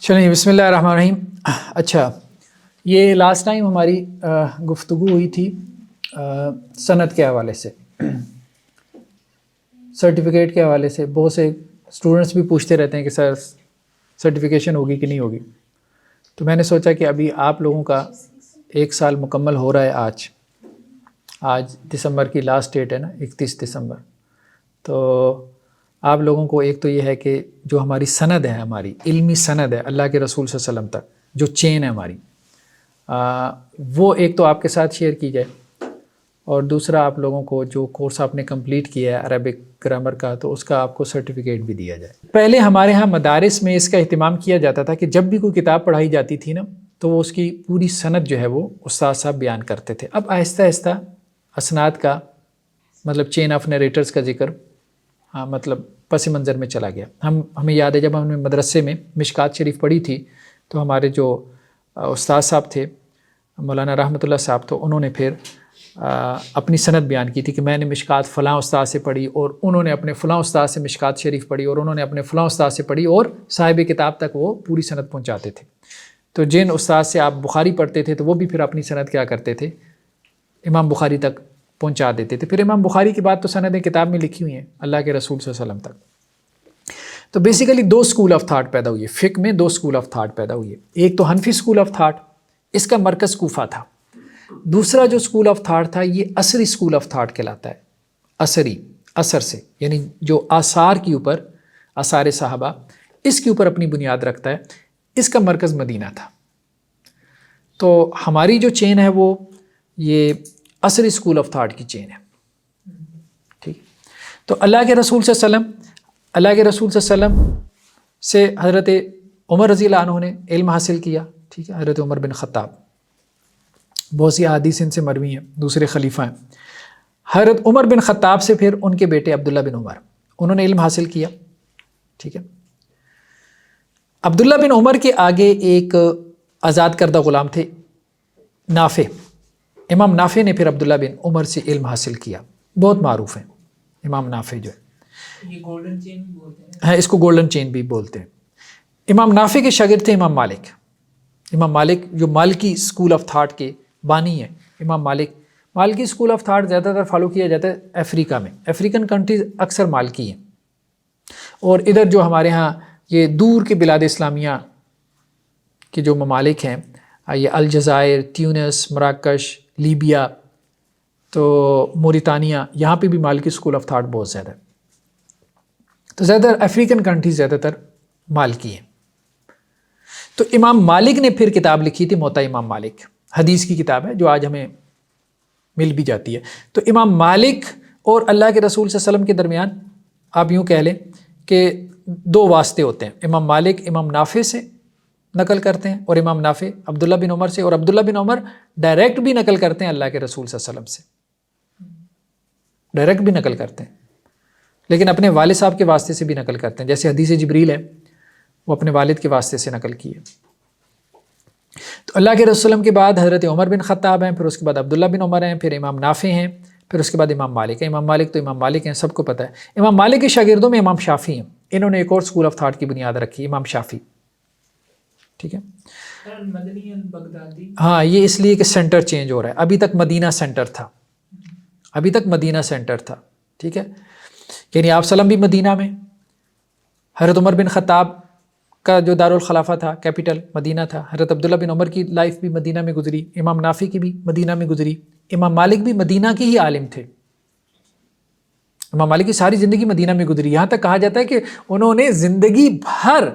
چلیں بسم اللہ الرحمن الرحیم. اچھا، یہ لاسٹ ٹائم ہماری گفتگو ہوئی تھی سند کے حوالے سے، سرٹیفکیٹ کے حوالے سے. بہت سے اسٹوڈنٹس بھی پوچھتے رہتے ہیں کہ سر سرٹیفکیشن ہوگی کہ نہیں ہوگی. تو میں نے سوچا کہ ابھی آپ لوگوں کا 1 سال مکمل ہو رہا ہے. آج دسمبر کی لاسٹ ڈیٹ ہے نا، 31 دسمبر. تو آپ لوگوں کو ایک تو یہ ہے کہ جو ہماری سند ہے، ہماری علمی سند ہے اللہ کے رسول صلی اللہ علیہ وسلم تک، جو چین ہے ہماری، وہ ایک تو آپ کے ساتھ شیئر کی جائے، اور دوسرا آپ لوگوں کو جو کورس آپ نے کمپلیٹ کیا ہے عربک گرامر کا، تو اس کا آپ کو سرٹیفکیٹ بھی دیا جائے. پہلے ہمارے ہاں مدارس میں اس کا اہتمام کیا جاتا تھا کہ جب بھی کوئی کتاب پڑھائی جاتی تھی نا، تو وہ اس کی پوری سند جو ہے وہ استاد صاحب بیان کرتے تھے. اب آہستہ آہستہ اسناد کا مطلب چین آف نیریٹرز کا ذکر مطلب پس منظر میں چلا گیا. ہمیں یاد ہے جب ہم نے مدرسے میں مشکات شریف پڑھی تھی، تو ہمارے جو استاد صاحب تھے مولانا رحمۃ اللہ صاحب، تو انہوں نے پھر اپنی سند بیان کی تھی کہ میں نے مشکات فلاں استاد سے پڑھی، اور انہوں نے اپنے فلاں استاد سے مشکات شریف پڑھی، اور انہوں نے اپنے فلاں استاد سے پڑھی، اور صاحب کتاب تک وہ پوری سند پہنچاتے تھے. تو جن استاد سے آپ بخاری پڑھتے تھے، تو وہ بھی پھر اپنی سند کیا کرتے تھے، امام بخاری تک پہنچا دیتے تھے. پھر امام بخاری کی بات تو سندیں کتاب میں لکھی ہوئی ہیں اللہ کے رسول صلی اللہ علیہ وسلم تک. تو بیسیکلی 2 اسکول آف تھاٹ پیدا ہوئی ہے فقہ میں. 2 اسکول آف تھاٹ پیدا ہوئی ہے. ایک تو حنفی اسکول آف تھاٹ، اس کا مرکز کوفہ تھا. دوسرا جو اسکول آف تھاٹ تھا یہ عصری اسکول آف تھاٹ کہلاتا ہے. عصری، اثر سے، یعنی جو آثار کے اوپر، آثار صحابہ، اس کے اوپر اپنی بنیاد رکھتا ہے. اس کا مرکز مدینہ تھا. تو ہماری جو چین ہے وہ یہ عصری اسکول آف تھاٹ کی چین ہے. ٹھیک ہے. تو اللہ کے رسول صلی اللہ علیہ وسلم سے حضرت عمر رضی اللہ عنہ نے علم حاصل کیا. ٹھیک ہے. حضرت عمر بن خطاب، بہت سی احادیث ان سے مروی ہیں، دوسرے خلیفہ ہیں. حضرت عمر بن خطاب سے پھر ان کے بیٹے عبداللہ بن عمر، انہوں نے علم حاصل کیا. ٹھیک ہے. عبداللہ بن عمر کے آگے ایک آزاد کردہ غلام تھے نافع. امام نافع نے پھر عبداللہ بن عمر سے علم حاصل کیا. بہت معروف ہیں امام نافع جو ہے. یہ گولڈن چین بھی بولتے ہیں. ہاں، اس کو گولڈن چین بھی بولتے ہیں. امام نافع کے شاگرد تھے امام مالک. امام مالک جو مالکی اسکول آف تھاٹ کے بانی ہیں. امام مالکی اسکول آف تھاٹ زیادہ تر فالو کیا جاتا ہے افریقہ میں. افریقن کنٹریز اکثر مالکی ہیں، اور ادھر جو ہمارے ہاں یہ دور کے بلاد اسلامیہ کے جو ممالک ہیں، یہ الجزائر، تیونس، مراکش، لیبیا، تو موریتانیہ، یہاں پہ بھی مالکی اسکول آف تھاٹ بہت زیادہ ہے. تو زیادہ تر افریقن کنٹریز زیادہ تر مالکی ہیں. تو امام مالک نے پھر کتاب لکھی تھی موطا امام مالک. حدیث کی کتاب ہے جو آج ہمیں مل بھی جاتی ہے. تو امام مالک اور اللہ کے رسول صلی اللہ علیہ وسلم کے درمیان آپ یوں کہہ لیں کہ 2 واسطے ہوتے ہیں. امام مالک امام نافع سے نقل کرتے ہیں، اور امام نافع عبداللہ بن عمر سے، اور عبداللہ بن عمر ڈائریکٹ بھی نقل کرتے ہیں اللہ کے رسول صلی اللہ علیہ وسلم سے. ڈائریکٹ بھی نقل کرتے ہیں، لیکن اپنے والد صاحب کے واسطے سے بھی نقل کرتے ہیں. جیسے حدیث جبریل ہے، وہ اپنے والد کے واسطے سے نقل کی ہے. تو اللہ کے رسول وسلم کے بعد حضرت عمر بن خطاب ہیں، پھر اس کے بعد عبداللہ بن عمر ہیں، پھر امام نافع ہیں، پھر اس کے بعد امام مالک ہیں. امام مالک تو امام مالک ہیں، سب کو پتہ ہے. امام مالک کے شاگردوں میں امام شافعی ہیں. انہوں نے ایک اور اسکول آف تھاٹ کی بنیاد رکھی، امام شافعی. ٹھیک ہے. مدنی بغدادی. ہاں، یہ اس لیے کہ سینٹر چینج ہو رہا ہے. ابھی تک مدینہ سینٹر تھا، ابھی تک مدینہ سینٹر تھا. ٹھیک ہے. یعنی آپ سلم بھی مدینہ میں، حضرت عمر بن خطاب کا جو دارالخلافہ تھا، کیپٹل مدینہ تھا. حضرت عبداللہ بن عمر کی لائف بھی مدینہ میں گزری، امام نافع کی بھی مدینہ میں گزری. امام مالک بھی مدینہ کے ہی عالم تھے. امام مالک کی ساری زندگی مدینہ میں گزری. یہاں تک کہا جاتا ہے کہ انہوں نے زندگی بھر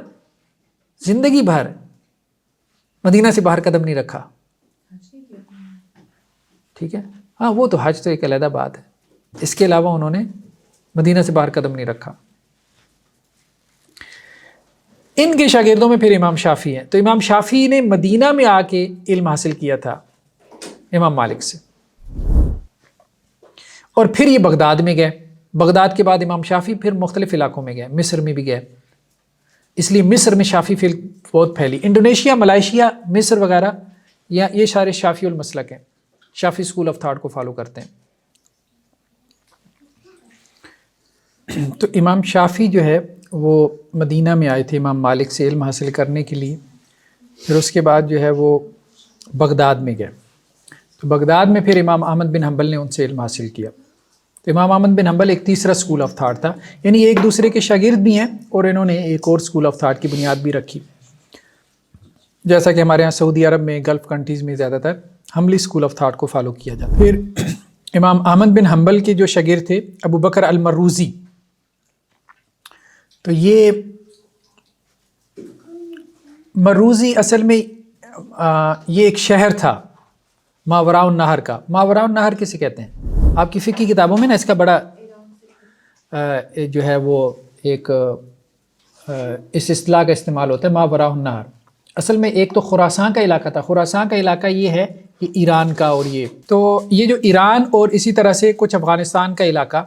مدینہ سے باہر قدم نہیں رکھا. ٹھیک ہے. ہاں، وہ تو حج تو ایک علیحدہ بات ہے، اس کے علاوہ انہوں نے مدینہ سے باہر قدم نہیں رکھا. ان کے شاگردوں میں پھر امام شافعی ہیں. تو امام شافعی نے مدینہ میں آ کے علم حاصل کیا تھا امام مالک سے، اور پھر یہ بغداد میں گئے. بغداد کے بعد امام شافعی پھر مختلف علاقوں میں گئے، مصر میں بھی گئے. اس لیے مصر میں شافعی فقہ بہت پھیلی. انڈونیشیا، ملائیشیا، مصر وغیرہ، یہ سارے شافعی المسلک ہیں، شافعی اسکول آف تھاٹ کو فالو کرتے ہیں. تو امام شافعی جو ہے وہ مدینہ میں آئے تھے امام مالک سے علم حاصل کرنے کے لیے. پھر اس کے بعد جو ہے وہ بغداد میں گئے. تو بغداد میں پھر امام احمد بن حنبل نے ان سے علم حاصل کیا. تو امام احمد بن حنبل ایک تیسرا اسکول آف تھاٹ تھا، یعنی ایک دوسرے کے شاگرد بھی ہیں اور انہوں نے ایک اور اسکول آف تھاٹ کی بنیاد بھی رکھی. جیسا کہ ہمارے یہاں سعودی عرب میں، گلف کنٹریز میں زیادہ تر حنبلی اسکول آف تھاٹ کو فالو کیا جاتا ہے. پھر امام احمد بن حنبل کے جو شاگرد تھے ابو بکر المروزی، تو یہ مروزی اصل میں یہ ایک شہر تھا ماوراء النہر کا. ماوراء النہر کسے کہتے ہیں؟ آپ کی فقہ کی کتابوں میں نا اس کا بڑا جو ہے وہ ایک اس اصطلاح کا استعمال ہوتا ہے ماوراء النہر. اصل میں ایک تو خراسان کا علاقہ تھا. خراسان کا علاقہ یہ ہے کہ ایران کا، اور یہ جو ایران اور اسی طرح سے کچھ افغانستان کا علاقہ،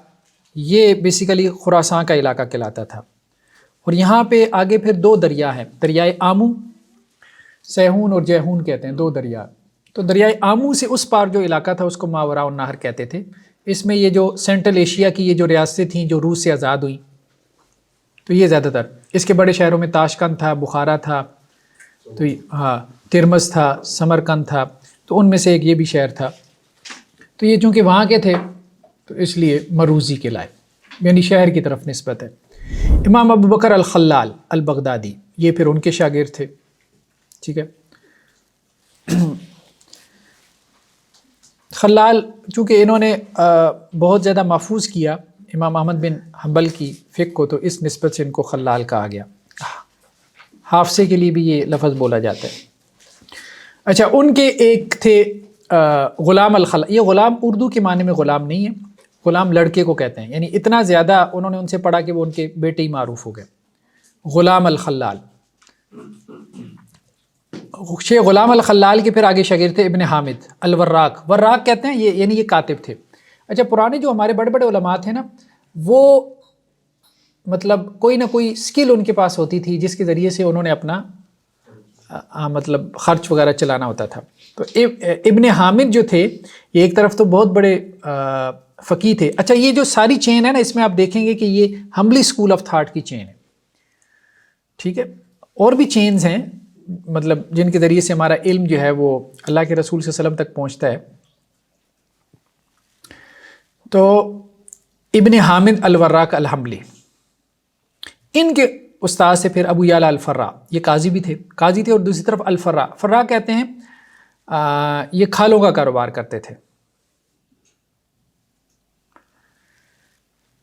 یہ بیسیکلی خراسان کا علاقہ کہلاتا تھا. اور یہاں پہ آگے پھر دو دریا ہیں، دریائے آمو، سیہون اور جیہون کہتے ہیں، دو دریا. تو دریائے آمو سے اس پار جو علاقہ تھا اس کو ماوراء النہر کہتے تھے. اس میں یہ جو سینٹرل ایشیا کی یہ جو ریاستیں تھیں جو روس سے آزاد ہوئیں، تو یہ زیادہ تر اس کے بڑے شہروں میں تاشکند تھا، بخارا تھا، تو ہاں ترمز تھا، سمرقند تھا، تو ان میں سے ایک یہ بھی شہر تھا. تو یہ چونکہ وہاں کے تھے تو اس لیے مروزی کے لائے، یعنی شہر کی طرف نسبت ہے. امام ابو بکر الخلال البغدادی، یہ پھر ان کے شاگرد تھے. ٹھیک ہے. خلال چونکہ انہوں نے بہت زیادہ محفوظ کیا امام احمد بن حنبل کی فقہ کو، تو اس نسبت سے ان کو خلال کہا گیا. حافظے کے لیے بھی یہ لفظ بولا جاتا ہے. اچھا، ان کے ایک تھے غلام الخلال. یہ غلام اردو کے معنی میں غلام نہیں ہے، غلام لڑکے کو کہتے ہیں، یعنی اتنا زیادہ انہوں نے ان سے پڑھا کہ وہ ان کے بیٹے ہی معروف ہو گئے. غلام الخلال، شیخ غلام الخلال کے پھر آگے شاگرد تھے ابن حامد الوراق. وراق کہتے ہیں یہ، یعنی یہ کاتب تھے. اچھا، پرانے جو ہمارے بڑے بڑے علماء تھے نا، وہ مطلب کوئی نہ کوئی سکل ان کے پاس ہوتی تھی جس کے ذریعے سے انہوں نے اپنا مطلب خرچ وغیرہ چلانا ہوتا تھا. تو ابن حامد جو تھے یہ ایک طرف تو بہت بڑے فقی تھے. اچھا، یہ جو ساری چین ہے نا، اس میں آپ دیکھیں گے کہ یہ حنبلی اسکول آف تھاٹ کی چین ہے. ٹھیک ہے. اور بھی چینز ہیں مطلب جن کے ذریعے سے ہمارا علم جو ہے وہ اللہ کے رسول صلی اللہ علیہ وسلم تک پہنچتا ہے. تو ابن حامد الوراق الحنبلی، ان کے استاد سے پھر ابو یعلا الفراء، یہ قاضی بھی تھے، قاضی تھے، اور دوسری طرف الفراء، فراء کہتے ہیں یہ کھالوں کا کاروبار کرتے تھے.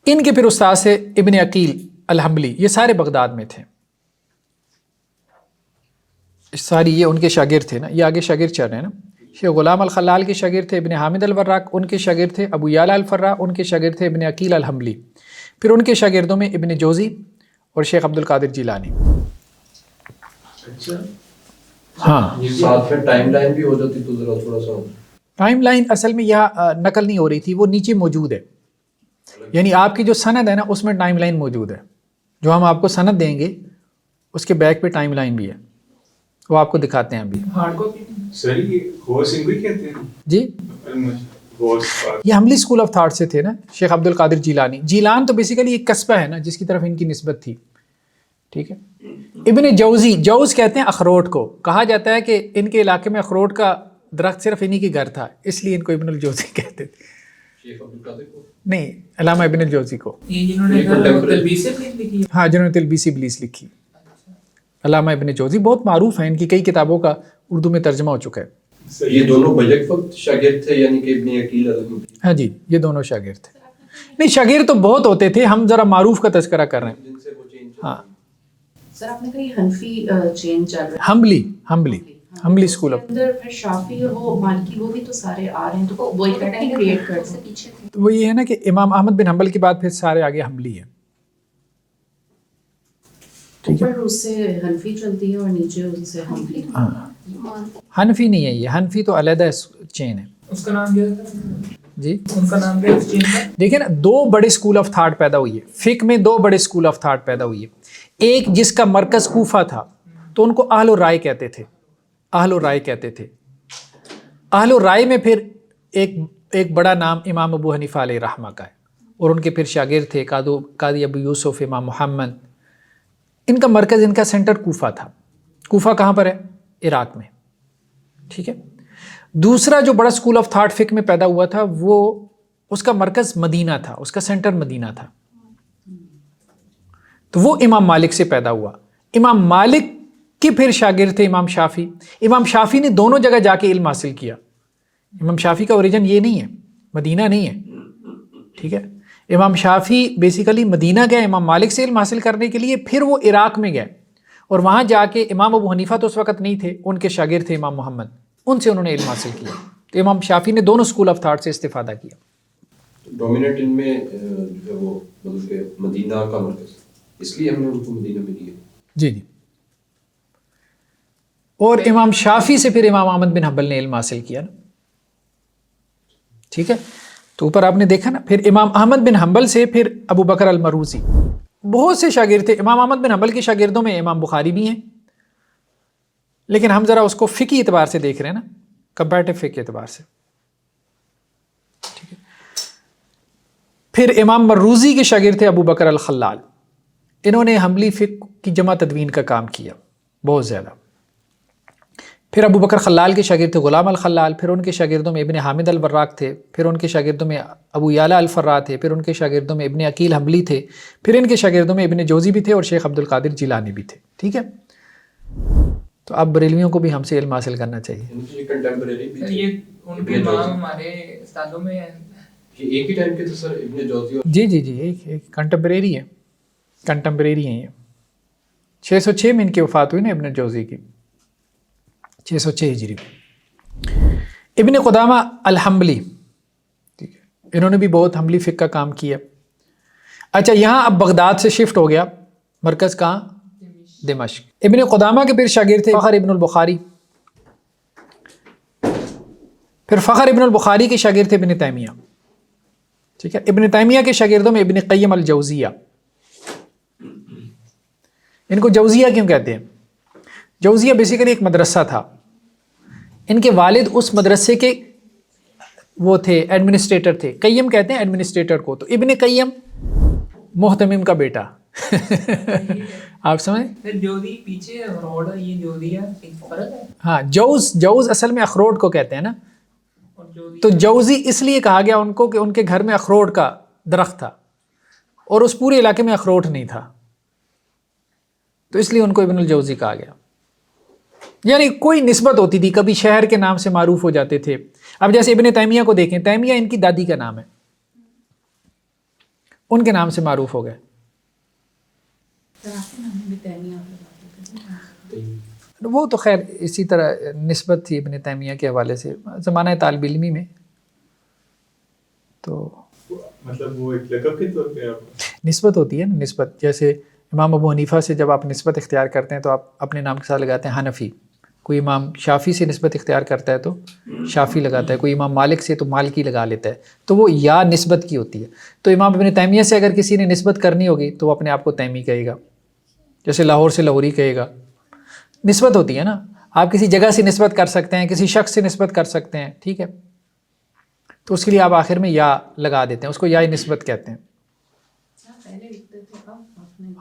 ان کے پھر استاد سے ابن عقیل الحنبلی، یہ سارے بغداد میں تھے. ساری یہ ان کے شاگرد تھے نا، یہ آگے شاگرد چل رہے ہیں نا. شیخ غلام الخلال کے شاگرد تھے ابن حامد الوراق، ان کے شاگرد تھے ابو یعلا الفراء، ان کے شاگرد تھے ابن عقیل الحنبلی. پھر ان کے شاگردوں میں ابن جوزی اور شیخ عبد القادر جیلانی. اچھا ہاں، یہ ساتھ میں ٹائم لائن بھی ہو جاتی تو ذرا تھوڑا سا. ٹائم لائن اصل میں یہاں نقل نہیں ہو رہی تھی، وہ نیچے موجود ہے. یعنی آپ کی جو سند ہے نا اس میں ٹائم لائن موجود ہے. جو ہم آپ کو سند دیں گے اس کے بیک پہ ٹائم لائن بھی ہے، وہ آپ کو دکھاتے ہیں ابھی. ہارڈ کاپی سر یہ غوث انگوی کہتے ہیں جی، غوث یہ حنبلی اسکول آف تھاٹ سے تھے نا، شیخ عبد القادر جیلانی. جیلان تو بیسیکلی ایک قصبہ ہے نا جس کی طرف ان کی نسبت تھی. ٹھیک ہے. ابن جوزی، جوز کہتے ہیں اخروٹ کو. کہا جاتا ہے کہ ان کے علاقے میں اخروٹ کا درخت صرف انہی کے گھر تھا، اس لیے ان کو ابن الجوزی کہتے تھے. شیخ عبد القادر کو نہیں، علامہ ابن الجوزی کو. یہ جنہوں نے تلبیس لکھی ہے. ہاں، جنہوں نے تلبیس ابلیس لکھی. علامہ ابن جوزی بہت معروف ہیں، ان کی کئی کتابوں کا اردو میں ترجمہ ہو چکا ہے. یہ دونوں بیک وقت شاگرد تھے، یعنی کہ ابن عقیل الحنبلی. ہاں جی، یہ دونوں شاگرد تھے. نہیں، شاگرد تو بہت ہوتے تھے، ہم ذرا معروف کا تذکرہ کر رہے ہیں. جن سے وہ چینج. ہاں، سر آپ نے کہا یہ حنفی چین چل رہا ہے، حنبلی اسکول آف. اندر پھر شافعی اور وہ مالکی وہ بھی تو سارے آ رہے ہیں، تو وہ ایک کریٹ کرتے ہیں پیچھے. تو وہ یہ ہے نا کہ امام احمد بن حنبل کے بعد پھر سارے آگے حنبلی ہیں. اوپر اس سے حنفی چلتی ہے اور نیچے ان سے حنبلی. حنفی نہیں ہے، یہ حنفی تو علیحدہ چین ہے. اس کا نام کیا تھا؟ جی، ان کا نام کیا ہے؟ دیکھیں نا، دو بڑے اسکول آف تھاٹ پیدا ہوئی ہے فقہ میں. دو بڑے اسکول آف تھاٹ پیدا ہوئی ہے. ایک جس کا مرکز کوفہ تھا تو ان کو اہل الرائے کہتے تھے. اہل الرائے میں پھر ایک بڑا نام امام ابو حنیفہ علیہ رحمہ کا ہے، اور ان کے پھر شاگرد تھے قاضی ابو یوسف، امام محمد، ان کا مرکز ان کا سینٹر کوفہ تھا. کوفہ کہاں پر ہے؟ عراق میں. ٹھیک ہے. دوسرا جو بڑا اسکول آف تھاٹ فقہ میں پیدا ہوا تھا وہ اس کا مرکز مدینہ تھا, اس کا سینٹر مدینہ تھا. تو وہ امام مالک سے پیدا ہوا. امام مالک کے پھر شاگرد تھے امام شافعی. امام شافعی نے دونوں جگہ جا کے علم حاصل کیا. امام شافعی کا اوریجن یہ نہیں ہے, مدینہ نہیں ہے. ٹھیک ہے. امام شافعی بیسیکلی مدینہ گئے امام مالک سے علم حاصل کرنے کے لیے, پھر وہ عراق میں گئے اور وہاں جا کے امام ابو حنیفہ تو اس وقت نہیں تھے, ان کے شاگرد تھے امام محمد, ان سے انہوں نے علم حاصل کیا. تو امام شافعی نے دونوں اسکول آف تھاٹ سے استفادہ کیا. ڈومیننٹ ان میں جو ہے وہ مطلب کہ مدینہ کا مرکز, اس لیے ہم نے ان کو مدینہ میں لیا. جی جی. اور امام شافعی سے پھر امام احمد بن حنبل نے علم حاصل کیا نا. ٹھیک ہے. تو اوپر آپ نے دیکھا نا, پھر امام احمد بن حنبل سے پھر ابو بکر المروزی. بہت سے شاگرد تھے. امام احمد بن حنبل کے شاگردوں میں امام بخاری بھی ہیں, لیکن ہم ذرا اس کو فقہی اعتبار سے دیکھ رہے ہیں نا, کمپیریٹو فقہ اعتبار سے. ٹھیک ہے. پھر امام مروزی کے شاگرد تھے ابو بکر الخلال. انہوں نے حنبلی فقہ کی جمع تدوین کا کام کیا بہت زیادہ. پھر ابو بکر خلال کے شاگرد تھے غلام الخلال. پھر ان کے شاگردوں میں ابن حامد الوراق تھے. پھر ان کے شاگردوں میں ابو یعلا الفراء تھے. پھر ان کے شاگردوں میں ابن عقیل حنبلی تھے. پھر ان کے شاگردوں میں ابن جوزی بھی تھے اور شیخ عبد القادر جیلانی بھی تھے. ٹھیک ہے. تو اب بریلویوں کو بھی ہم سے علم حاصل کرنا چاہیے. یہ کنٹمپریری بھی تھے. یہ ان کے امام ہمارے استادوں میں ہیں. یہ ایک ہی ٹائم کے تھے سر, ابن جوزی. جی جی جی, ایک کنٹمپریری ہے, کنٹمپریری ہیں یہ. 606 میں ان کی وفات ہوئی نا ابن جوزی کی, 606 ہجری. ابن قدامہ الحنبلی, ٹھیک ہے, انہوں نے بھی بہت حنبلی فقہ کا کام کیا. اچھا, یہاں اب بغداد سے شفٹ ہو گیا, مرکز کہاں؟ دمشق. ابن قدامہ کے پھر شاگرد تھے فخر ابن البخاری. پھر فخر ابن البخاری کے شاگرد تھے ابن تیمیہ. ٹھیک ہے. ابن تیمیہ کے شاگردوں میں ابن قیم الجوزیہ. ان کو جوزیہ کیوں کہتے ہیں؟ جوزیہ بیسیکلی ایک مدرسہ تھا. ان کے والد اس مدرسے کے وہ تھے, ایڈمنسٹریٹر تھے. قیم کہتے ہیں ایڈمنسٹریٹر کو. تو ابن قیم محتمم کا بیٹا. آپ سمجھ؟ جوزی پیچھے اخروٹ ہے, یہ جوزی ہے, ایک فرق ہے. ہاں, جوز اصل میں اخروٹ کو کہتے ہیں نا. تو جوزی اس لیے کہا گیا ان کو کہ ان کے گھر میں اخروٹ کا درخت تھا اور اس پورے علاقے میں اخروٹ نہیں تھا, تو اس لیے ان کو ابن الجوزی کہا گیا. یعنی کوئی نسبت ہوتی تھی, کبھی شہر کے نام سے معروف ہو جاتے تھے. اب جیسے ابن تیمیہ کو دیکھیں, تیمیہ ان کی دادی کا نام ہے, ان کے نام سے معروف ہو گئے. وہ تو خیر اسی طرح نسبت تھی ابن تیمیہ کے حوالے سے زمانہ طالب علمی میں. تو مطلب وہ ایک لقب کے طور پہ نسبت ہوتی ہے نا, نسبت. جیسے امام ابو حنیفہ سے جب آپ نسبت اختیار کرتے ہیں تو آپ اپنے نام کے ساتھ لگاتے ہیں حنفی. کوئی امام شافعی سے نسبت اختیار کرتا ہے تو شافعی لگاتا ہے. کوئی امام مالک سے تو مالکی لگا لیتا ہے. تو وہ یا نسبت کی ہوتی ہے. تو امام ابن تیمیہ سے اگر کسی نے نسبت کرنی ہوگی تو وہ اپنے آپ کو تیمی کہے گا, جیسے لاہور سے لاہوری کہے گا. نسبت ہوتی ہے نا, آپ کسی جگہ سے نسبت کر سکتے ہیں, کسی شخص سے نسبت کر سکتے ہیں. ٹھیک ہے. تو اس کے لیے آپ آخر میں یا لگا دیتے ہیں, اس کو یا نسبت کہتے ہیں.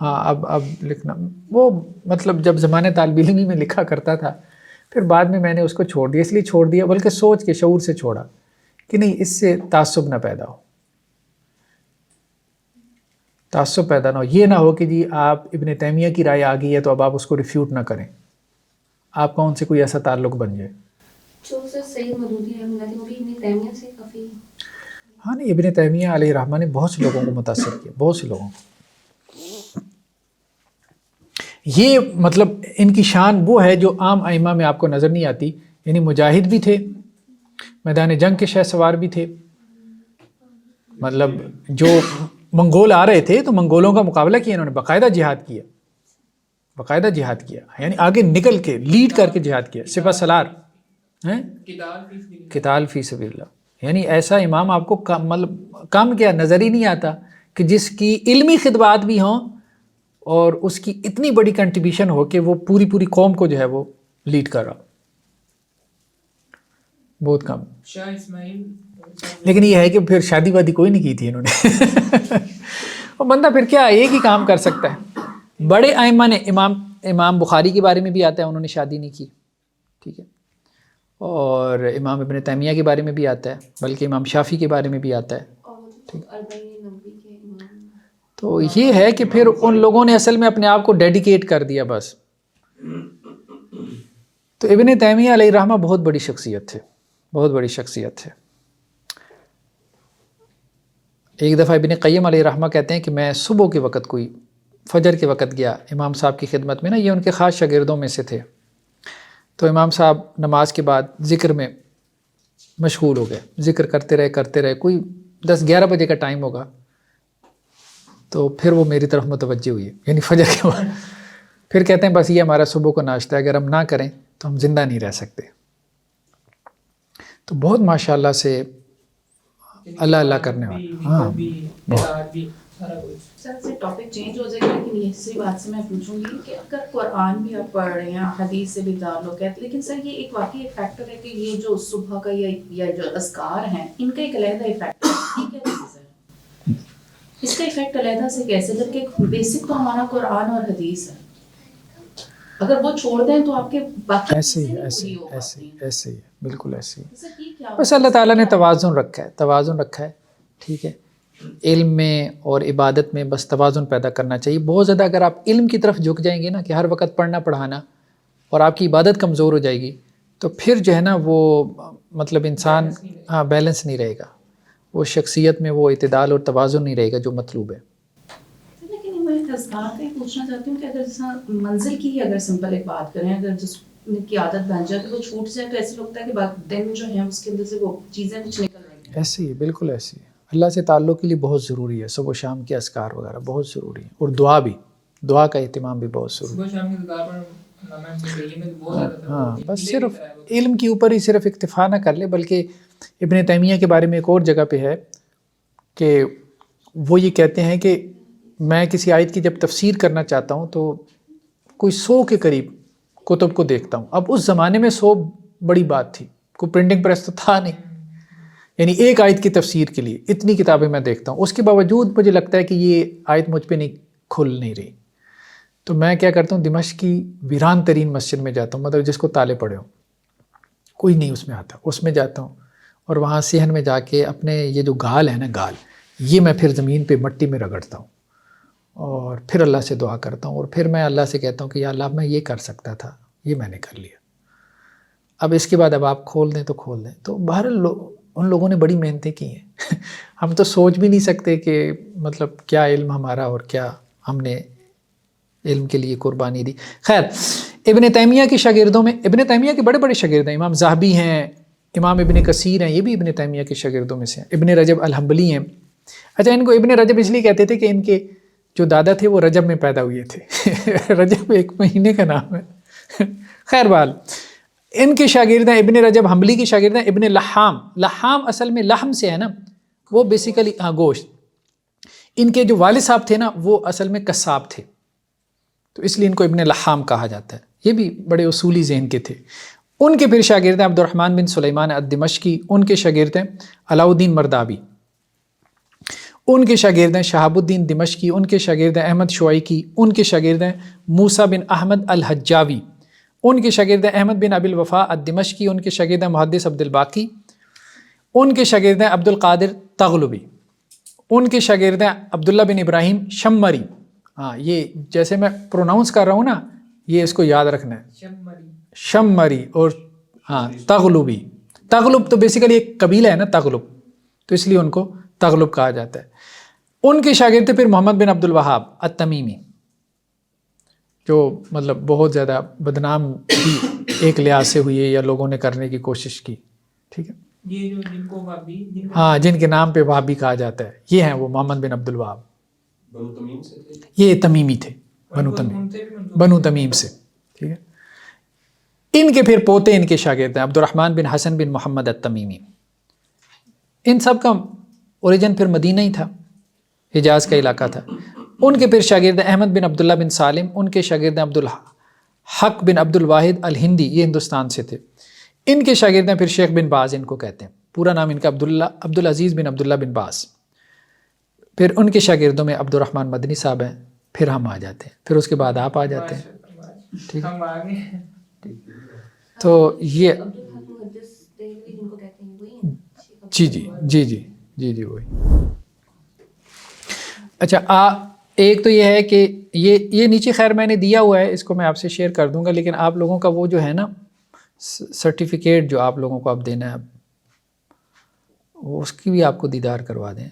ہاں, اب لکھنا وہ مطلب جب زمانے طالب علمی میں لکھا کرتا تھا, پھر بعد میں میں نے اس کو چھوڑ دیا. اس لیے چھوڑ دیا, بلکہ سوچ کے شعور سے چھوڑا کہ نہیں, اس سے تعصب نہ پیدا ہو, تعصب پیدا نہ ہو. یہ نہ ہو کہ جی آپ ابن تیمیہ کی رائے آ گئی ہے تو اب آپ اس کو ریفیوٹ نہ کریں, آپ کا ان سے کوئی ایسا تعلق بن جائے. جو سر سید مودودی رحمۃ اللہ وہ بھی ابن تیمیہ سے کافی. ہاں نہیں, ابن تیمیہ علیہ الرحمہ نے بہت سے لوگوں کو متاثر کیا, بہت سے لوگوں کو. یہ مطلب ان کی شان وہ ہے جو عام ائمہ میں آپ کو نظر نہیں آتی. یعنی مجاہد بھی تھے, میدان جنگ کے شہ سوار بھی تھے. مطلب جو منگول آ رہے تھے تو منگولوں کا مقابلہ کیا انہوں نے, باقاعدہ جہاد کیا, باقاعدہ جہاد کیا. یعنی آگے نکل کے لیڈ کر کے جہاد کیا, سپہ سالار ہیں, قتال فی سبیل اللہ. یعنی ایسا امام آپ کو مطلب کم کیا نظر ہی نہیں آتا کہ جس کی علمی خدمات بھی ہوں اور اس کی اتنی بڑی کنٹریبیوشن ہو کہ وہ پوری قوم کو جو ہے وہ لیڈ کر رہا. بہت کم. شاہ اسماعیل. لیکن یہ ہے کہ پھر شادی وادی کوئی نہیں کی تھی انہوں نے. وہ بندہ پھر کیا ایک ہی کام کر سکتا ہے, بڑے ائمہ نے امام بخاری کے بارے میں بھی آتا ہے انہوں نے شادی نہیں کی، ٹھیک ہے، اور امام ابن تیمیہ کے بارے میں بھی آتا ہے، بلکہ امام شافعی کے بارے میں بھی آتا ہے. تو یہ ہے کہ پھر ان لوگوں نے اصل میں اپنے آپ کو ڈیڈیکیٹ کر دیا بس. تو ابن تیمیہ علیہ الرحمہ بہت بڑی شخصیت تھے، بہت بڑی شخصیت تھے. ایک دفعہ ابن قیم علیہ الرحمہ کہتے ہیں کہ میں صبح کے وقت کوئی فجر کے وقت گیا امام صاحب کی خدمت میں نا، یہ ان کے خاص شاگردوں میں سے تھے. تو امام صاحب نماز کے بعد ذکر میں مشغول ہو گئے، ذکر کرتے رہے، کوئی 10-11 بجے کا ٹائم ہوگا. تو پھر وہ میری طرف متوجہ ہوئی، یعنی فجر کے بعد. پھر کہتے ہیں بس یہ ہمارا صبح کو ناشتہ ہے، اگر ہم نہ کریں تو ہم زندہ نہیں رہ سکتے. تو بہت ماشاءاللہ سے اللہ اللہ کرنے والے. ہاں سر سے ٹاپک چینج ہو جائے گا، لیکن اسی بات سے میں پوچھوں گی کہ اگر قرآن بھی آپ پڑھ رہے ہیں، حدیث سے بھی تعلق ہے، لیکن سر یہ ایک واقعی ایک فیکٹر ہے کہ یہ جو صبح کا یا جو اذکار ہیں ان کا ایک علیحدہ افیکٹ ہے. ٹھیک ہے سر، اس کا افیکٹ علیحدہ سے کیسے، جبکہ بیسک تو ہمارا قرآن اور حدیث ہے. اگر وہ چھوڑ دیں تو آپ کے باقی ایسے ہی بالکل ایسے ہی. سر یہ کیا بس اللہ تعالیٰ نے توازن رکھا ہے، ٹھیک ہے. علم میں اور عبادت میں بس توازن پیدا کرنا چاہیے. بہت زیادہ اگر آپ علم کی طرف جھک جائیں گے نا کہ ہر وقت پڑھنا پڑھانا، اور آپ کی عبادت کمزور ہو جائے گی، تو پھر جو ہے نا وہ مطلب انسان بیلنس نہیں رہے گا، وہ شخصیت میں وہ اعتدال اور توازن نہیں رہے گا جو مطلوب ہے. لیکن میں اذکار کا ہی پوچھنا چاہتی ہوں کہ اگر جیسا منزل کی ہی اگر سمپل ایک بات کریں، اگر جس کی عادت بن جائے کہ وہ چھوٹ جائے تو ایسے لگتا ہے کہ دن جو ہیں اس کے اندر سے وہ چیزیں کچھ نکل رہی ہیں. ایسے ہی بالکل ایسے ہی. اللہ سے تعلق کے لیے بہت ضروری ہے، صبح و شام کے اذکار وغیرہ بہت ضروری ہے، اور دعا کا اہتمام بھی بہت ضروری ہے. صبح شام کی دعا پر ہاں بس صرف علم کے اوپر ہی صرف اکتفا نہ کر لے، بلکہ ابن تیمیہ کے بارے میں ایک اور جگہ پہ ہے کہ وہ یہ کہتے ہیں کہ میں کسی آیت کی جب تفسیر کرنا چاہتا ہوں تو کوئی 100 کے قریب کتب کو دیکھتا ہوں. اب اس زمانے میں 100 بڑی بات تھی، کوئی پرنٹنگ پریس تو تھا نہیں، یعنی ایک آیت کی تفسیر کے لیے اتنی کتابیں میں دیکھتا ہوں. اس کے باوجود مجھے لگتا ہے کہ یہ آیت مجھ پہ کھل نہیں رہی. تو میں کیا کرتا ہوں، دمشق کی ویران ترین مسجد میں جاتا ہوں، مطلب جس کو تالے پڑے ہوں، کوئی نہیں اس میں آتا، اس میں جاتا ہوں اور وہاں صحن میں جا کے اپنے یہ جو گال ہے نا، گال یہ میں پھر زمین پہ مٹی میں رگڑتا ہوں اور پھر اللہ سے دعا کرتا ہوں، اور پھر میں اللہ سے کہتا ہوں کہ یا اللہ میں یہ کر سکتا تھا، یہ میں نے کر لیا، اب اس کے بعد اب آپ کھول دیں تو کھول دیں. تو بہرحال ان لوگوں نے بڑی محنتیں کی ہیں. ہم تو سوچ بھی نہیں سکتے کہ مطلب کیا علم ہمارا اور کیا ہم نے علم کے لیے قربانی دی. خیر، ابن تیمیہ کے شاگردوں میں ابن تیمیہ کے بڑے بڑے شاگرد ہیں، امام ذہبی ہیں، امام ابن کثیر ہیں، یہ بھی ابن تیمیہ کے شاگردوں میں سے ہیں. ابن رجب الحنبلی ہیں. اچھا، ان کو ابن رجب اس لیے کہتے تھے کہ ان کے جو دادا تھے وہ رجب میں پیدا ہوئے تھے. رجب ایک مہینے کا نام ہے. خیر بحال، ان کے شاگرد ہیں ابن رجب حنبلی کے شاگرد ہیں ابن لحام اصل میں لحم سے ہے نا، وہ بیسیکلی گوشت. ان کے جو والد صاحب تھے نا وہ اصل میں قصاب تھے، تو اس لیے ان کو ابن لحام کہا جاتا ہے. یہ بھی بڑے اصولی ذہن کے تھے. ان کے پھر شاگرد ہیں عبد الرحمن بن سلیمان الدمشقی، ان کے شاگرد ہیں علاء الدین مردابی، ان کے شاگرد ہیں شہاب الدین دمشقی، ان کے شاگرد ہیں احمد شوائکی، ان کے شاگرد ہیں موسیٰ بن احمد الحجاوی، ان کے شاگرد ہیں احمد بن ابی الوفا الدمشقی، ان کے شاگرد ہیں محدث عبد الباقی، ان کے شاگرد ہیں عبد القادر تغلبی، ان کے شاگرد ہیں عبداللہ بن ابراہیم شمری. ہاں، یہ جیسے میں پروناؤنس کر رہا ہوں نا، یہ اس کو یاد رکھنا ہے، شمری اور ہاں تغلبی. تغلب تو بیسیکلی ایک قبیلہ ہے نا، تغلب، تو اس لیے ان کو تغلب کہا جاتا ہے. ان کے شاگرد تھے پھر محمد بن عبد الوہاب التمیمی، جو مطلب بہت زیادہ بدنام بھی ایک لحاظ سے ہوئی ہے یا لوگوں نے کرنے کی کوشش کی. ٹھیک ہے، یہ جو جن کو وہابی ہاں جن کے نام پہ وہابی کہا جاتا ہے، یہ ہیں وہ محمد بن عبد الوہاب. بنو تمیم سے تھے، یہ تمیمی تھے، بنو تمیم سے. ٹھیک ہے، ان کے پھر پوتے ان کے شاگرد ہیں عبد الرحمن بن حسن بن محمد التمیمی. ان سب کا اوریجن پھر مدینہ ہی تھا، حجاز کا علاقہ تھا. ان کے پھر شاگرد احمد بن عبداللہ بن سالم، ان کے شاگرد عبد الحق بن عبد الواحد الہندی، یہ ہندوستان سے تھے. ان کے شاگرد پھر شیخ بن باز، ان کو کہتے ہیں، پورا نام ان کا عبدالعزیز بن عبداللہ بن باز. پھر ان کے شاگردوں میں عبد الرحمن مدنی صاحب ہیں، پھر ہم آ جاتے ہیں, پھر اس کے بعد آپ آ جاتے ہیں. ٹھیک ہے, ہم آگے تو یہ جی جی جی جی جی جی وہی. اچھا ایک تو یہ ہے کہ یہ نیچے خیر میں نے دیا ہوا ہے, اس کو میں آپ سے شیئر کر دوں گا, لیکن آپ لوگوں کا وہ جو ہے نا سرٹیفکیٹ جو آپ لوگوں کو اب دینا ہے, وہ اس کی بھی آپ کو دیدار کروا دیں.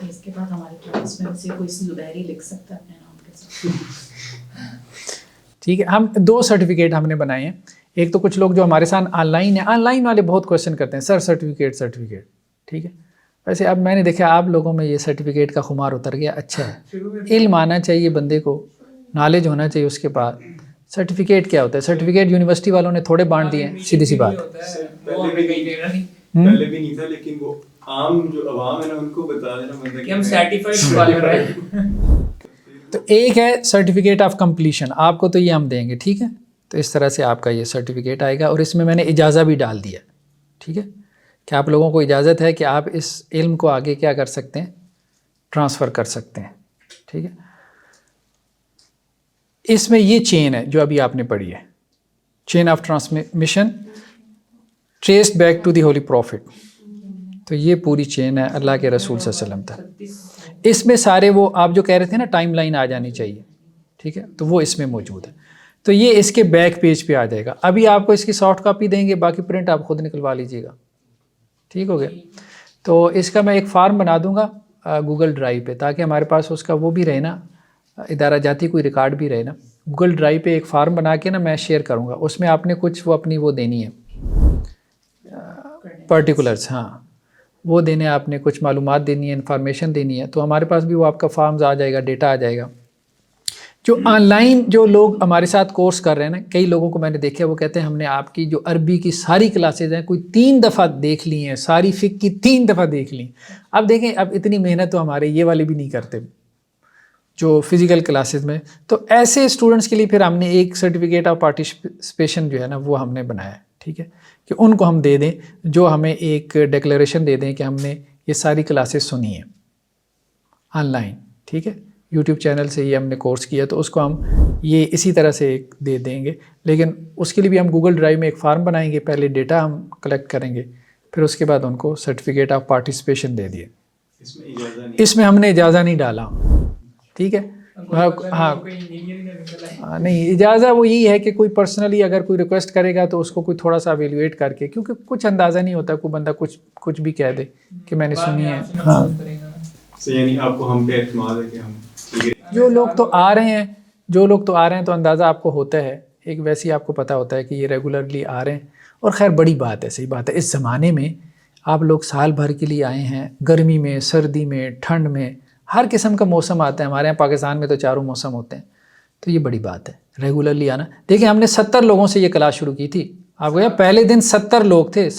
اس کے بعد ہمارے کلاس میں سے کوئی زبیری لکھ سکتا ہے اپنے نام کے ساتھ. ٹھیک ہے, ہم 2 سرٹیفکیٹ ہم نے بنائے ہیں. ایک تو کچھ لوگ جو ہمارے ساتھ آن لائن ہیں, آن لائن والے بہت کوشچن کرتے ہیں سر سرٹیفکیٹ. ٹھیک ہے, ویسے اب میں نے دیکھا آپ لوگوں میں یہ سرٹیفکیٹ کا خمار اتر گیا. اچھا ہے, علم آنا چاہیے بندے کو, نالج ہونا چاہیے اس کے پاس. سرٹیفکیٹ کیا ہوتا ہے؟ سرٹیفکیٹ یونیورسٹی والوں نے تھوڑے بانٹ دیے ہیں, سیدھی سی بات. پہلے بھی نہیں تھا, لیکن وہ عام جو عوام ہے نا ان کو بتا دینا بندہ کہ ہم سرٹیفائڈ والے ہیں. تو ایک ہے سرٹیفکیٹ آف کمپلیشن, آپ کو تو یہ ہم دیں گے. ٹھیک ہے, تو اس طرح سے آپ کا یہ سرٹیفکیٹ آئے گا, اور اس میں نے اجازت بھی ڈال دیا. ٹھیک ہے, کہ آپ لوگوں کو اجازت ہے کہ آپ اس علم کو آگے کیا کر سکتے ہیں, ٹرانسفر کر سکتے ہیں. ٹھیک ہے, اس میں یہ چین ہے جو ابھی آپ نے پڑھی ہے, chain of transmission traced back to the holy prophet. تو یہ پوری چین ہے اللہ کے رسول صلی اللہ علیہ وسلم تک. اس میں سارے وہ آپ جو کہہ رہے تھے نا ٹائم لائن آ جانی چاہیے, ٹھیک ہے, تو وہ اس میں موجود ہے. تو یہ اس کے بیک پیج پہ آ جائے گا. ابھی آپ کو اس کی سافٹ کاپی دیں گے, باقی پرنٹ آپ خود نکلوا لیجیے گا. ٹھیک ہو گیا. تو اس کا میں ایک فارم بنا دوں گا گوگل ڈرائیو پہ, تاکہ ہمارے پاس اس کا وہ بھی رہے نا, ادارہ جاتی کوئی ریکارڈ بھی رہے نا. گوگل ڈرائیو پہ ایک فارم بنا کے نا میں شیئر کروں گا, اس میں آپ نے کچھ وہ اپنی وہ دینی ہے پرٹیکولرز, ہاں وہ دینے, آپ نے کچھ معلومات دینی ہے, انفارمیشن دینی ہے. تو ہمارے پاس بھی وہ آپ کا فارمز آ جائے گا, ڈیٹا آ جائے گا. جو آن لائن جو لوگ ہمارے ساتھ کورس کر رہے ہیں نا, کئی لوگوں کو میں نے دیکھا وہ کہتے ہیں ہم نے آپ کی جو عربی کی ساری کلاسز ہیں کوئی 3 دفعہ دیکھ لی ہیں, ساری فقہ کی 3 دفعہ دیکھ لی. اب دیکھیں اب اتنی محنت تو ہمارے یہ والے بھی نہیں کرتے جو فزیکل کلاسز میں. تو ایسے اسٹوڈنٹس کے لیے پھر ہم نے ایک سرٹیفکیٹ آف پارٹیسپیشن جو ہے نا وہ ہم نے بنایا ہے. ٹھیک ہے, کہ ان کو ہم دے دیں, جو ہمیں ایک ڈیکلیریشن دے دیں کہ ہم نے یہ ساری کلاسز سنی ہیں آن لائن. ٹھیک ہے, یوٹیوب چینل سے یہ ہم نے کورس کیا, تو اس کو ہم یہ اسی طرح سے ایک دے دیں گے. لیکن اس کے لیے بھی ہم گوگل ڈرائیو میں ایک فارم بنائیں گے, پہلے ڈیٹا ہم کلیکٹ کریں گے, پھر اس کے بعد ان کو سرٹیفکیٹ آف پارٹیسپیشن دے دیے. اس میں ہم نے اجازت نہیں ڈالا. ٹھیک ہے, ہاں نہیں, اجازت وہ یہی ہے کہ کوئی پرسنلی اگر کوئی ریکویسٹ کرے گا تو اس کو کوئی تھوڑا سا ایویلویٹ کر کے, کیونکہ کچھ اندازہ نہیں ہوتا, کوئی بندہ کچھ بھی کہہ دے کہ میں نے سنی ہے. ہاں, یعنی آپ کو ہم پہ اعتماد ہے کہ ہم جو لوگ تو آ رہے ہیں تو اندازہ آپ کو ہوتا ہے, ایک ویسی آپ کو پتہ ہوتا ہے کہ یہ ریگولرلی آ رہے ہیں. اور خیر بڑی بات ہے, صحیح بات ہے, اس زمانے میں آپ لوگ سال بھر کے لیے آئے ہیں, گرمی میں, سردی میں, ٹھنڈ میں, ہر قسم کا موسم آتا ہے. ہمارے یہاں پاکستان میں تو 4 موسم ہوتے ہیں, تو یہ بڑی بات ہے ریگولرلی آنا. دیکھیں ہم نے 70 لوگوں سے یہ کلاس شروع کی تھی, آپ کو پہلے دن 70 لوگ تھے,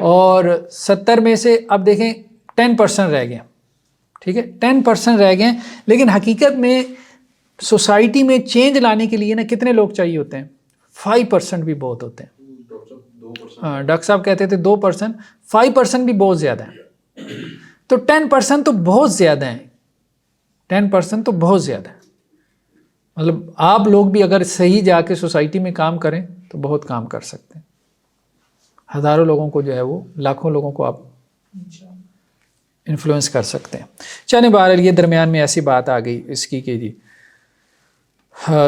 اور 70 میں سے اب دیکھیں 10% رہ گئے. ٹھیک ہے, 10% رہ گئے, لیکن حقیقت میں سوسائٹی میں چینج لانے کے لیے نا کتنے لوگ چاہیے ہوتے ہیں؟ 5% بھی بہت ہوتے ہیں. ہاں, ڈاکٹر صاحب کہتے تھے 2%, 5% بھی بہت زیادہ ہیں. تو 10% تو بہت زیادہ ہیں, 10% تو بہت زیادہ ہے. مطلب آپ لوگ بھی اگر صحیح جا کے سوسائٹی میں کام کریں تو بہت کام کر سکتے ہیں. ہزاروں لوگوں کو جو ہے وہ, لاکھوں لوگوں کو آپ انفلوئنس کر سکتے ہیں. چلیں بہرحال یہ درمیان میں ایسی بات آ گئی اس کی کہ جی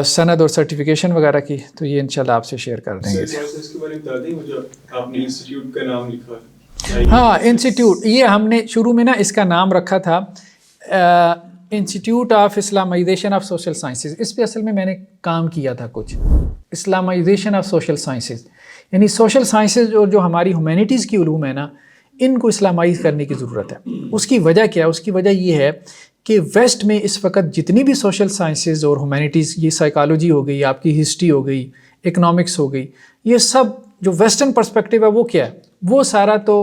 سند اور سرٹیفکیشن وغیرہ کی, تو یہ انشاءاللہ آپ سے شیئر کر دیں گے. اس کے بارے میں بتا دیں, جو آپ نے انسٹیٹیوٹ کا نام لکھا ہے. ہاں, انسٹیٹیوٹ, یہ ہم نے شروع میں نا اس کا نام رکھا تھا institute of Islamization of social sciences. اس پہ اصل میں میں نے کام کیا تھا کچھ, اسلامائزیشن آف سوشل سائنسز, یعنی سوشل سائنسز اور جو ہماری ہیومینٹیز کی علوم ہے نا, ان کو اسلامائز کرنے کی ضرورت ہے. اس کی وجہ کیا ہے؟ اس کی وجہ یہ ہے کہ ویسٹ میں اس وقت جتنی بھی سوشل سائنسز اور ہیومینٹیز, یہ سائیکالوجی ہو گئی, آپ کی ہسٹری ہو گئی, اکنامکس ہو گئی, یہ سب جو ویسٹرن پرسپیکٹیو ہے وہ کیا ہے؟ وہ سارا تو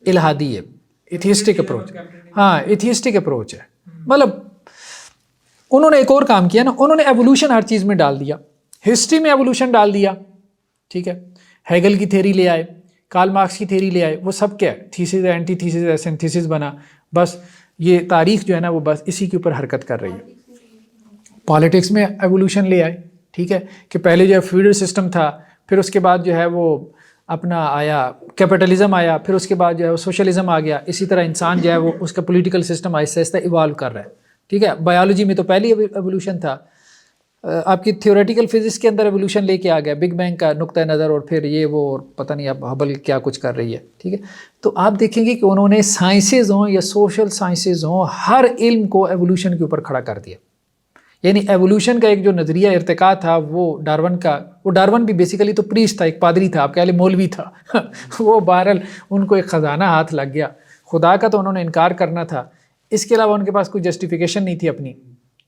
الہادی ہے, ایتھیسٹک اپروچ. ہاں, ایتھیسٹک اپروچ ہے. مطلب انہوں نے ایک اور کام کیا نا, انہوں نے ایوولوشن ہر چیز میں ڈال دیا, ہسٹری میں ایوولوشن ڈال دیا. ٹھیک ہے, ہیگل کی تھیری لے آئے, کارل مارکس کی تھیوری لے آئے, وہ سب کیا ہے, تھیسس اینٹی تھیسس سنتھیسس بنا, بس یہ تاریخ جو ہے نا وہ بس اسی کے اوپر حرکت کر رہی ہے. پالیٹکس میں ایوولوشن لے آئے, ٹھیک ہے, کہ پہلے جو ہے فیوڈل سسٹم تھا, پھر اس کے بعد جو ہے وہ اپنا آیا کیپٹلزم آیا, پھر اس کے بعد جو ہے وہ سوشلزم آ گیا. اسی طرح انسان جو ہے وہ اس کا پولیٹیکل سسٹم آہستہ آہستہ ایوالو کر رہا ہے, ٹھیک ہے. بایولوجی میں تو پہلی ایوولوشن تھا, آپ کی تھیوریٹیکل فزکس کے اندر ایوولوشن لے کے آ گیا, بگ بینگ کا نقطہ نظر, اور پھر یہ وہ, اور پتہ نہیں اب ہبل کیا کچھ کر رہی ہے, ٹھیک ہے. تو آپ دیکھیں گے کہ انہوں نے سائنسز ہوں یا سوشل سائنسز ہوں, ہر علم کو ایوولوشن کے اوپر کھڑا کر دیا. یعنی ایوولوشن کا ایک جو نظریہ ارتقاء تھا وہ ڈارون کا, وہ ڈارون بھی بیسیکلی تو پریسٹ تھا, ایک پادری تھا, آپ کہہ لیں مولوی تھا. وہ بہرحال ان کو ایک خزانہ ہاتھ لگ گیا, خدا کا تو انہوں نے انکار کرنا تھا, اس کے علاوہ ان کے پاس کوئی جسٹیفیکیشن نہیں تھی اپنی.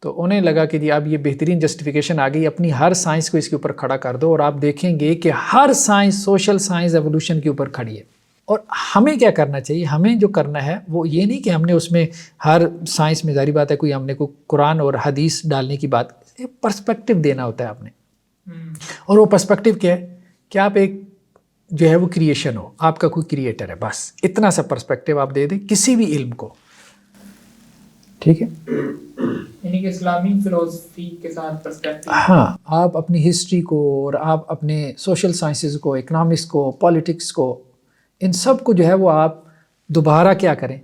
تو انہیں لگا کہ جی اب یہ بہترین جسٹیفیکیشن آ گئی, اپنی ہر سائنس کو اس کے اوپر کھڑا کر دو, اور آپ دیکھیں گے کہ ہر سائنس, سوشل سائنس ایوولوشن کے اوپر کھڑی ہے. اور ہمیں کیا کرنا چاہیے, ہمیں جو کرنا ہے وہ یہ نہیں کہ ہم نے اس میں ہر سائنس میں, ظاہری بات ہے کوئی ہم نے کوئی قرآن اور حدیث ڈالنے کی بات, پرسپیکٹو دینا ہوتا ہے آپ نے. اور وہ پرسپیکٹو کیا ہے کہ آپ ایک جو ہے وہ کریشن ہو, آپ کا کوئی کریٹر ہے, بس اتنا سا پرسپیکٹو آپ دے دیں کسی بھی علم کو, ٹھیک ہے. یعنی کہ اسلامی فلسفی کے ساتھ پرسپیکٹو. ہاں, آپ اپنی ہسٹری کو اور آپ اپنے سوشل سائنسز کو, اکنامکس کو, پالیٹکس کو, ان سب کو جو ہے وہ آپ دوبارہ کیا کریں,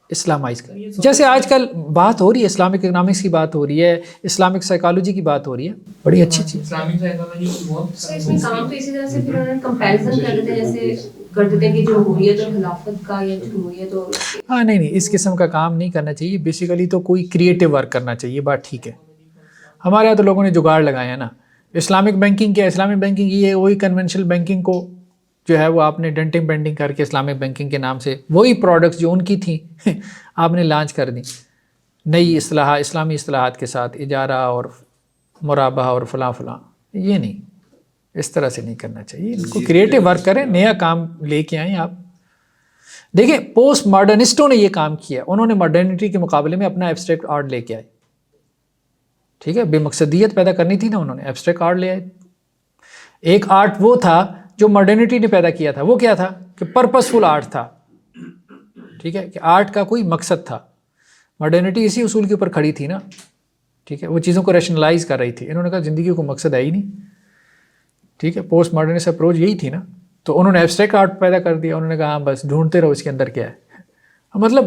اسلامائز کریں. جیسے آج کل بات ہو رہی ہے, اسلامک اکنامکس کی بات ہو رہی ہے, اسلامک سائیکالوجی کی بات ہو رہی ہے, بڑی اچھی چیز. اسلامی سائیکالوجی کی بہت اس میں کام تو اسی طرح سے پھر انہوں نے کمپیریزن کر دیتے ہیں, جیسے کر دیتے ہیں کہ جمہوریت اور خلافت کا یا جمہوریت اور ہاں نہیں, اس قسم کا کام نہیں کرنا چاہیے. بیسیکلی تو کوئی کریٹو ورک کرنا چاہیے, بات ٹھیک ہے. ہمارے یہاں تو لوگوں نے جگاڑ لگایا ہے نا. اسلامک بینکنگ کیا, اسلامک بینکنگ یہ ہے وہی کنونشنل بینکنگ کو جو ہے وہ آپ نے ڈنٹنگ بینڈنگ کر کے اسلامک بینکنگ کے نام سے وہی پروڈکٹس جو ان کی تھیں آپ نے لانچ کر دیں, نئی اصطلاحات, اسلامی اصطلاحات کے ساتھ, اجارہ اور مرابحہ اور فلاں فلاں. یہ نہیں, اس طرح سے نہیں کرنا چاہیے. ان کو کریٹو ورک کریں, نیا کام لے کے آئیں. آپ دیکھیں پوسٹ ماڈرنسٹوں نے یہ کام کیا, انہوں نے ماڈرنٹی کے مقابلے میں اپنا ایبسٹریکٹ آرٹ لے کے آئے, ٹھیک ہے. بے مقصدیت پیدا کرنی تھی نا, انہوں نے ایبسٹریکٹ آرٹ لے آئے. ایک آرٹ وہ تھا جو ماڈرنٹی نے پیدا کیا تھا, وہ کیا تھا کہ پرپسفل آرٹ تھا, ٹھیک ہے, کہ آرٹ کا کوئی مقصد تھا. ماڈرنٹی اسی اصول کے اوپر کھڑی تھی نا, ٹھیک ہے, وہ چیزوں کو ریشنلائز کر رہی تھی. انہوں نے کہا زندگی کو مقصد ہے ہی نہیں, ٹھیک ہے. پوسٹ ماڈرنسٹ اپروچ یہی تھی نا, تو انہوں نے ایبسٹریکٹ آرٹ پیدا کر دیا. انہوں نے کہا ہاں بس ڈھونڈتے رہو اس کے اندر کیا ہے. مطلب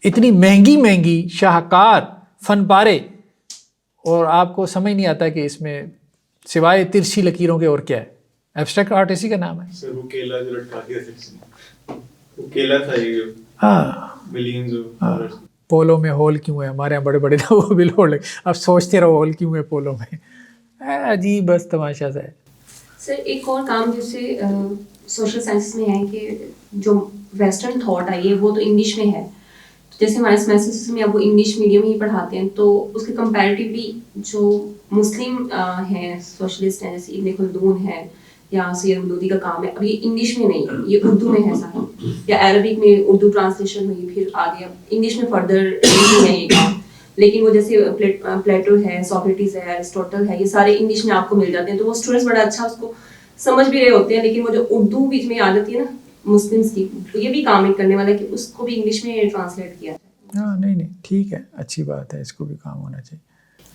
اتنی مہنگی شاہکار فن پارے, اور آپ کو سمجھ نہیں آتا کہ اس میں سوائے ترچھی لکیروں کے اور کیا ہے. ایبسٹریکٹ آرٹ اسی کا نام ہے. سر وہ کیلا جو لٹکا دیا تھا, وہ کیلا تھا یہ, ہاں, ملینز آف. پولو میں ہول کیوں ہے, ہمارے یہاں بڑے بڑے تھا وہ بھی لوڑ لگے. اب سوچتے رہو ہول کیوں ہے پولو میں, عجیب بس تماشا سا ہے. سر ایک اور کام جیسے سوشل سائنس میں ہے کہ جو ویسٹرن تھاٹ آئی ہے وہ تو انگلش میں ہے, جیسے ہمارے سیمسٹر میں اب وہ انگلش میڈیم ہی پڑھاتے ہیں, تو اس کے کمپیریٹیولی جو مسلم ہیں سوشلسٹ ہیں, جیسے ابن خلدون ہے یا سید مودودی کا کام ہے, اب یہ انگلش میں نہیں ہے, یہ اردو میں ہے سارا, یا عربک میں اردو ٹرانسلیشن ہوئی, پھر آگے اب انگلش میں فردر نہیں ہے یہ کام. لیکن وہ جیسے پلیٹو ہے, سوکریٹس ہے, ایرسٹوٹل ہے, یہ سارے انگلش میں آپ کو مل جاتے ہیں, تو وہ اسٹوڈنٹس بڑا اچھا اس کو سمجھ بھی رہے ہوتے ہیں. لیکن وہ جو اردو بیچ میں آ جاتی ہے نا مسلمس کی, تو یہ بھی کام ایک کرنے والا ہے کہ اس کو بھی انگلش میں ٹرانسلیٹ کیا جائے. ہاں نہیں ٹھیک ہے, اچھی بات ہے, اس کو بھی کام ہونا چاہیے.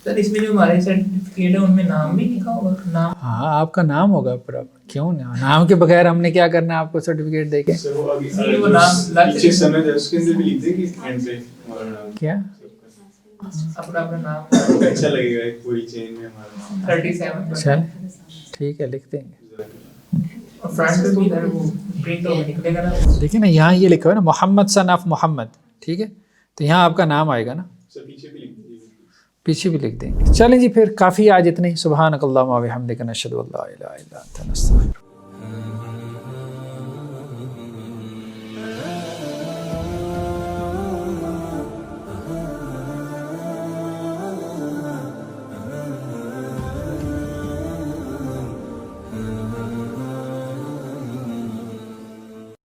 سر اس میں جو ہمارے سرٹیفکیٹ ہے ان میں نام بھی لکھا ہوگا, نام. ہاں آپ کا نام ہوگا پراپر, کیوں نا, نام کے بغیر ہم نے کیا کرنا ہے آپ کو سرٹیفکیٹ دے کے. سر وہ ابھی پیچھے سند ہے اس کے اندر بھی لکھ دیں کہ اینڈ پہ ہمارا نام, کیا اپنا نام اچھا لگے گا ایک پوری چین میں ہمارا 37. چل ٹھیک ہے, لکھ دیں گے. اور فرنٹ پہ بھی ادھر وہ پرنٹ ہو نکلے گا نا, دیکھیں نا یہاں یہ لکھا ہوا ہے نا, محمد سن آف محمد, ٹھیک ہے, تو یہاں آپ کا نام آئے گا نا, سر پیچھے بھی لکھ دیجیے, پیچھے بھی لکھ دیں گے. چلیں جی پھر کافی آج اتنے. سبحانک اللہم و بحمدک نشہد ان لا الہ الا انت نستغفرک.